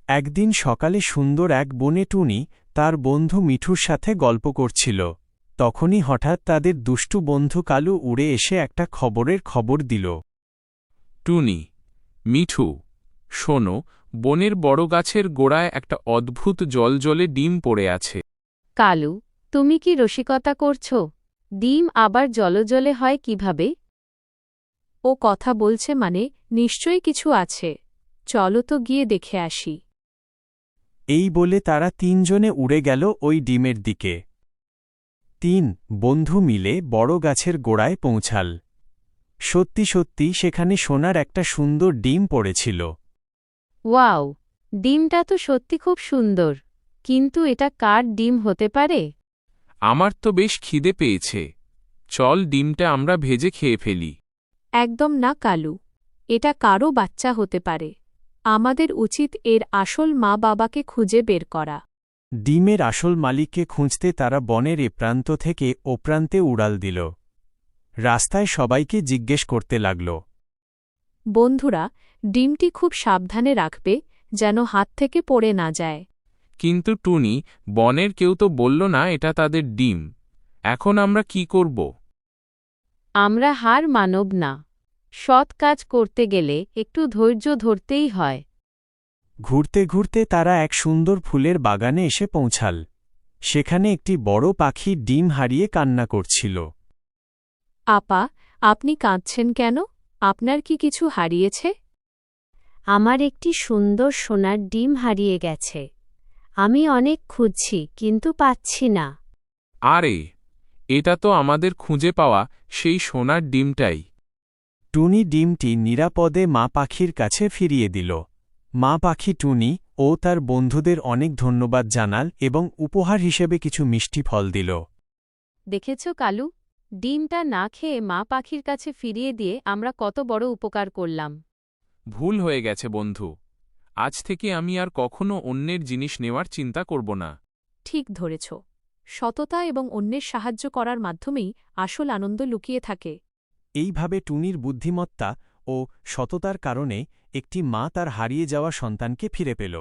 একদিন সকালে সুন্দর এক বনে টুনি তার বন্ধু মিঠুর সাথে গল্প করছিল। তখনই হঠাৎ তাদের দুষ্টু বন্ধু কালু উড়ে এসে একটা খবরের খবর দিল। টুনি, মিঠু, শোনো, বনের বড় গাছের গোড়ায় একটা অদ্ভুত জলজলে ডিম পড়ে আছে। কালু, তুমি কি রসিকতা করছ? ডিম আবার জলজলে হয় কিভাবে? ও কথা বলছে মানে নিশ্চয়ই কিছু আছে। চলো তো গিয়ে দেখে আসি। এই বলে তারা তিনজনে উড়ে গেল ওই ডিমের দিকে। তিন বন্ধু মিলে বড় গাছের গোড়ায় পৌঁছাল। সত্যি সত্যি সেখানে সোনার একটা সুন্দর ডিম পড়েছিল। ওয়াও, ডিমটা তো সত্যি খুব সুন্দর, কিন্তু এটা কার ডিম হতে পারে? আমার তো বেশ খিদে পেয়েছে, চল ডিমটা আমরা ভেজে খেয়ে ফেলি। একদম না কালু, এটা কারও বাচ্চা হতে পারে। আমাদের উচিত এর আসল মা বাবাকে খুঁজে বের করা। ডিমের আসল মালিককে খুঁজতে তারা বনের এ প্রান্ত থেকে ও প্রান্তে উড়াল দিল। রাস্তায় সবাইকে জিজ্ঞেস করতে লাগল। বন্ধুরা, ডিমটি খুব সাবধানে রাখবে যেন হাত থেকে পড়ে না যায়। কিন্তু টুনি, বনের কেউ তো বলল না এটা তাদের ডিম। এখন আমরা কি করব? আমরা হার মানব না। সৎ কাজ করতে গেলে একটু ধৈর্য ধরতেই হয়। ঘুরতে ঘুরতে তারা এক সুন্দর ফুলের বাগানে এসে পৌঁছাল। সেখানে একটি বড় পাখি ডিম হারিয়ে কান্না করছিল। আপা, আপনি কাঁদছেন কেন? আপনার কি কিছু হারিয়েছে? আমার একটি সুন্দর সোনার ডিম হারিয়ে গেছে। আমি অনেক খুঁজছি কিন্তু পাচ্ছি না। আরে, এটা তো আমাদের খুঁজে পাওয়া সেই সোনার ডিমটাই। টুনি ডিমটি নিরাপদে মা পাখির কাছে ফিরিয়ে দিল। মা পাখি টুনি ও তার বন্ধুদের অনেক ধন্যবাদ জানাল এবং উপহার হিসেবে কিছু মিষ্টি ফল দিল। দেখেছ কালু, ডিমটা না খেয়ে মা পাখির কাছে ফিরিয়ে দিয়ে আমরা কত বড় উপকার করলাম। ভুল হয়ে গেছে বন্ধু, আজ থেকে আমি আর কখনো অন্যের জিনিস নেওয়ার চিন্তা করব না। ঠিক ধরেছ, সততা এবং অন্যের সাহায্য করার মাধ্যমেই আসল আনন্দ লুকিয়ে থাকে। এইভাবে টুনির বুদ্ধিমত্তা ও সততার কারণে একটি মা তার হারিয়ে যাওয়া সন্তানকে ফিরে পেল।